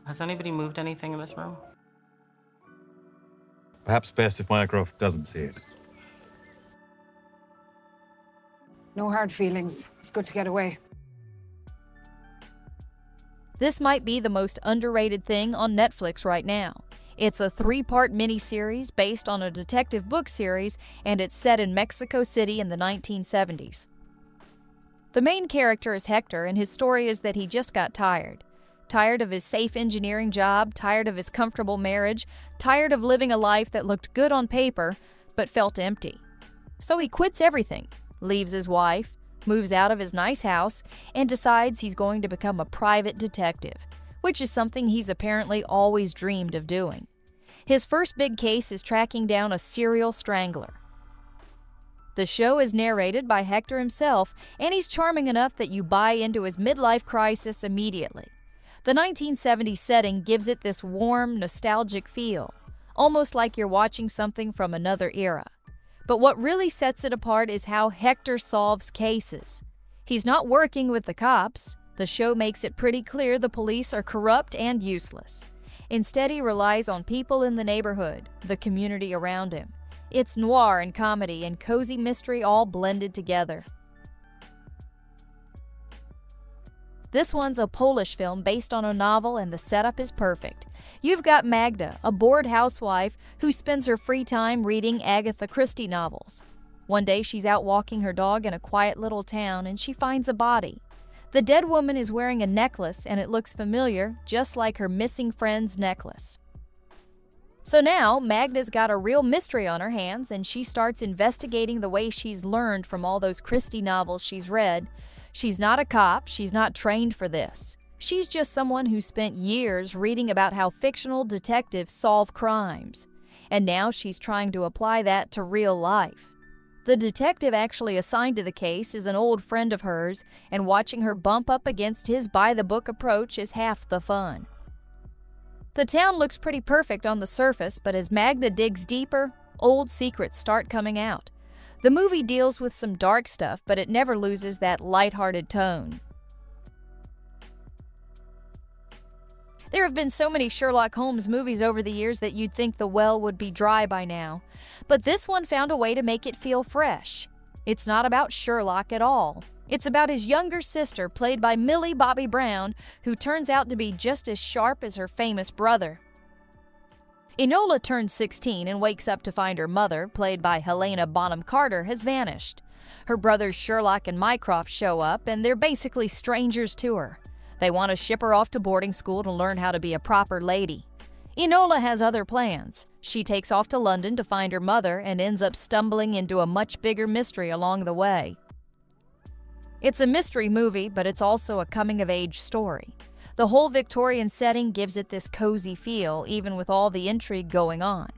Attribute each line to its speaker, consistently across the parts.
Speaker 1: Has anybody moved anything in this room?
Speaker 2: Perhaps best if Mycroft doesn't see it.
Speaker 3: No hard feelings. It's good to get away.
Speaker 4: This might be the most underrated thing on Netflix right now. It's a 3-part miniseries based on a detective book series, and it's set in Mexico City in the 1970s. The main character is Hector, and his story is that he just got tired. Tired of his safe engineering job, tired of his comfortable marriage, tired of living a life that looked good on paper, but felt empty. So he quits everything, leaves his wife, moves out of his nice house, and decides he's going to become a private detective, which is something he's apparently always dreamed of doing. His first big case is tracking down a serial strangler. The show is narrated by Hector himself, and he's charming enough that you buy into his midlife crisis immediately. The 1970s setting gives it this warm, nostalgic feel, almost like you're watching something from another era. But what really sets it apart is how Hector solves cases. He's not working with the cops. The show makes it pretty clear the police are corrupt and useless. Instead, he relies on people in the neighborhood, the community around him. It's noir and comedy and cozy mystery all blended together. This one's a Polish film based on a novel, and the setup is perfect. You've got Magda, a bored housewife who spends her free time reading Agatha Christie novels. One day she's out walking her dog in a quiet little town and she finds a body. The dead woman is wearing a necklace and it looks familiar, just like her missing friend's necklace. So now, Magda's got a real mystery on her hands and she starts investigating the way she's learned from all those Christie novels she's read. She's not a cop, she's not trained for this. She's just someone who spent years reading about how fictional detectives solve crimes. And now she's trying to apply that to real life. The detective actually assigned to the case is an old friend of hers, and watching her bump up against his by-the-book approach is half the fun. The town looks pretty perfect on the surface, but as Magda digs deeper, old secrets start coming out. The movie deals with some dark stuff, but it never loses that lighthearted tone. There have been so many Sherlock Holmes movies over the years that you'd think the well would be dry by now. But this one found a way to make it feel fresh. It's not about Sherlock at all. It's about his younger sister, played by Millie Bobby Brown, who turns out to be just as sharp as her famous brother. Enola turns 16 and wakes up to find her mother, played by Helena Bonham Carter, has vanished. Her brothers Sherlock and Mycroft show up, and they're basically strangers to her. They want to ship her off to boarding school to learn how to be a proper lady. Enola has other plans. She takes off to London to find her mother and ends up stumbling into a much bigger mystery along the way. It's a mystery movie, but it's also a coming-of-age story. The whole Victorian setting gives it this cozy feel, even with all the intrigue going on.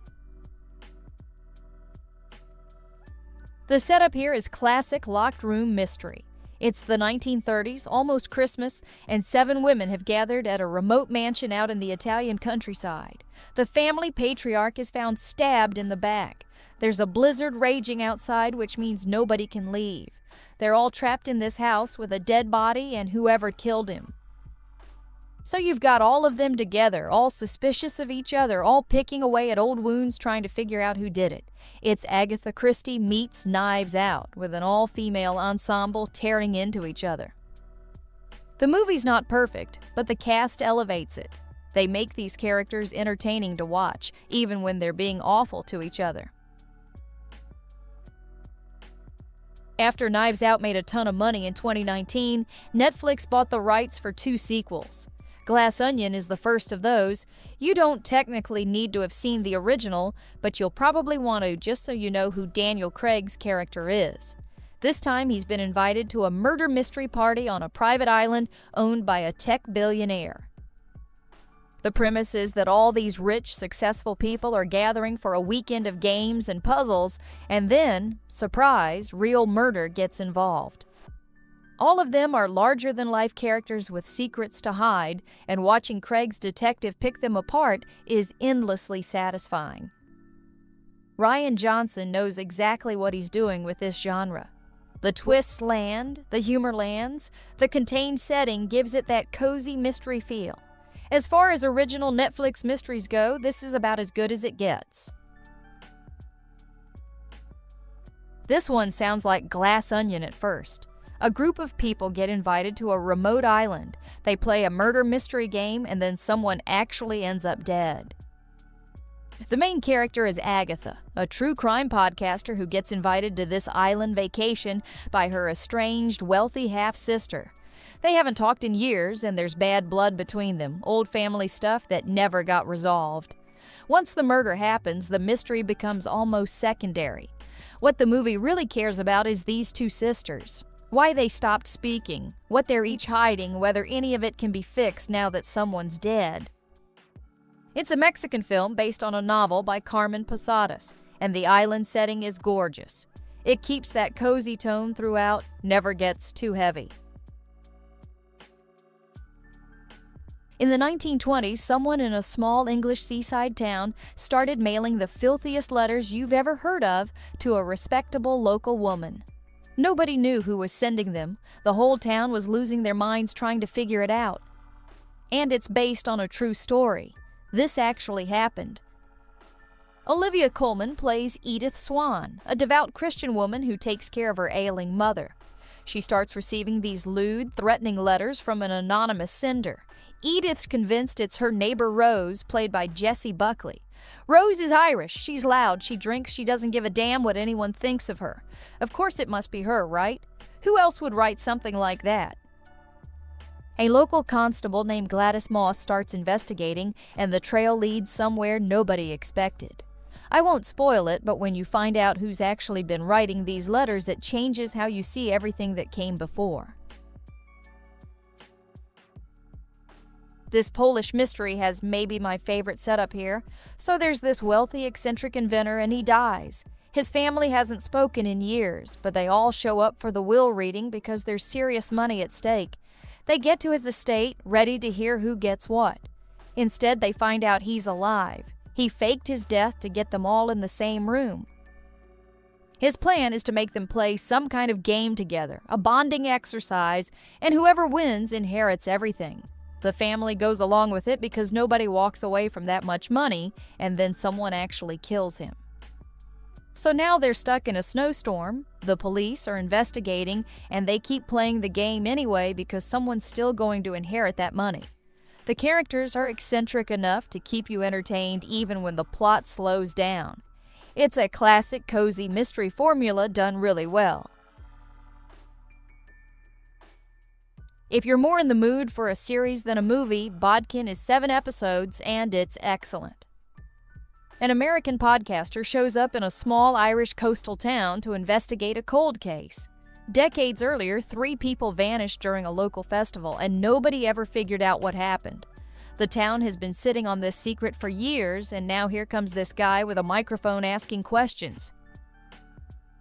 Speaker 4: The setup here is classic locked room mystery. It's the 1930s, almost Christmas, and 7 women have gathered at a remote mansion out in the Italian countryside. The family patriarch is found stabbed in the back. There's a blizzard raging outside, which means nobody can leave. They're all trapped in this house with a dead body and whoever killed him. So you've got all of them together, all suspicious of each other, all picking away at old wounds trying to figure out who did it. It's Agatha Christie meets Knives Out, with an all-female ensemble tearing into each other. The movie's not perfect, but the cast elevates it. They make these characters entertaining to watch, even when they're being awful to each other. After Knives Out made a ton of money in 2019, Netflix bought the rights for 2 sequels. Glass Onion is the first of those. You don't technically need to have seen the original, but you'll probably want to just so you know who Daniel Craig's character is. This time he's been invited to a murder mystery party on a private island owned by a tech billionaire. The premise is that all these rich, successful people are gathering for a weekend of games and puzzles, and then, surprise, real murder gets involved. All of them are larger-than-life characters with secrets to hide, and watching Craig's detective pick them apart is endlessly satisfying. Rian Johnson knows exactly what he's doing with this genre. The twists land, the humor lands, the contained setting gives it that cozy mystery feel. As far as original Netflix mysteries go, this is about as good as it gets. This one sounds like Glass Onion at first. A group of people get invited to a remote island. They play a murder mystery game, and then someone actually ends up dead. The main character is Agatha, a true crime podcaster who gets invited to this island vacation by her estranged, wealthy half-sister. They haven't talked in years, and there's bad blood between them, old family stuff that never got resolved. Once the murder happens, the mystery becomes almost secondary. What the movie really cares about is these two sisters. Why they stopped speaking, what they're each hiding, whether any of it can be fixed now that someone's dead. It's a Mexican film based on a novel by Carmen Posadas, and the island setting is gorgeous. It keeps that cozy tone throughout, never gets too heavy. In the 1920s, someone in a small English seaside town started mailing the filthiest letters you've ever heard of to a respectable local woman. Nobody knew who was sending them. The whole town was losing their minds trying to figure it out. And it's based on a true story. This actually happened. Olivia Colman plays Edith Swan, a devout Christian woman who takes care of her ailing mother. She starts receiving these lewd, threatening letters from an anonymous sender. Edith's convinced it's her neighbor Rose, played by Jessie Buckley. Rose is Irish. She's loud, she drinks, she doesn't give a damn what anyone thinks of her. Of course it must be her, right? Who else would write something like that? A local constable named Gladys Moss starts investigating, and the trail leads somewhere nobody expected. I won't spoil it, but when you find out who's actually been writing these letters, it changes how you see everything that came before. This Polish mystery has maybe my favorite setup here. So there's this wealthy, eccentric inventor, and he dies. His family hasn't spoken in years, but they all show up for the will reading because there's serious money at stake. They get to his estate, ready to hear who gets what. Instead, they find out he's alive. He faked his death to get them all in the same room. His plan is to make them play some kind of game together, a bonding exercise, and whoever wins inherits everything. The family goes along with it because nobody walks away from that much money, and then someone actually kills him. So now they're stuck in a snowstorm, the police are investigating, and they keep playing the game anyway because someone's still going to inherit that money. The characters are eccentric enough to keep you entertained even when the plot slows down. It's a classic cozy mystery formula done really well. If you're more in the mood for a series than a movie, Bodkin is 7 episodes and it's excellent. An American podcaster shows up in a small Irish coastal town to investigate a cold case. Decades earlier, 3 people vanished during a local festival and nobody ever figured out what happened. The town has been sitting on this secret for years, and now here comes this guy with a microphone asking questions.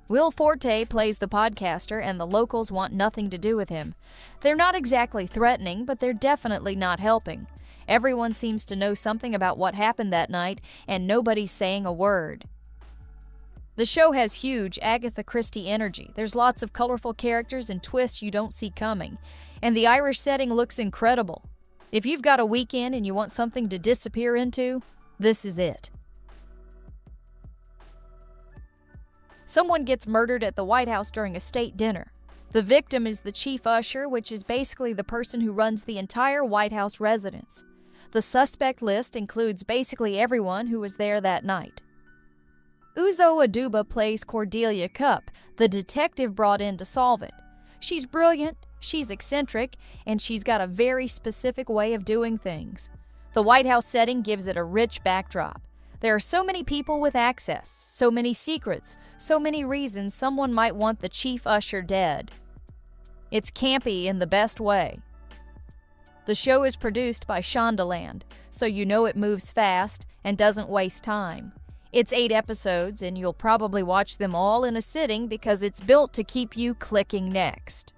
Speaker 4: Will Forte plays the podcaster, and the locals want nothing to do with him. They're not exactly threatening, but they're definitely not helping. Everyone seems to know something about what happened that night, and nobody's saying a word. The show has huge Agatha Christie energy. There's lots of colorful characters and twists you don't see coming, and the Irish setting looks incredible. If you've got a weekend and you want something to disappear into, this is it. Someone gets murdered at the White House during a state dinner. The victim is the chief usher, which is basically the person who runs the entire White House residence. The suspect list includes basically everyone who was there that night. Uzo Aduba plays Cordelia Cupp, the detective brought in to solve it. She's brilliant, she's eccentric, and she's got a very specific way of doing things. The White House setting gives it a rich backdrop. There are so many people with access, so many secrets, so many reasons someone might want the chief usher dead. It's campy in the best way. The show is produced by Shondaland, so you know it moves fast and doesn't waste time. It's 8 episodes, and you'll probably watch them all in a sitting because it's built to keep you clicking next.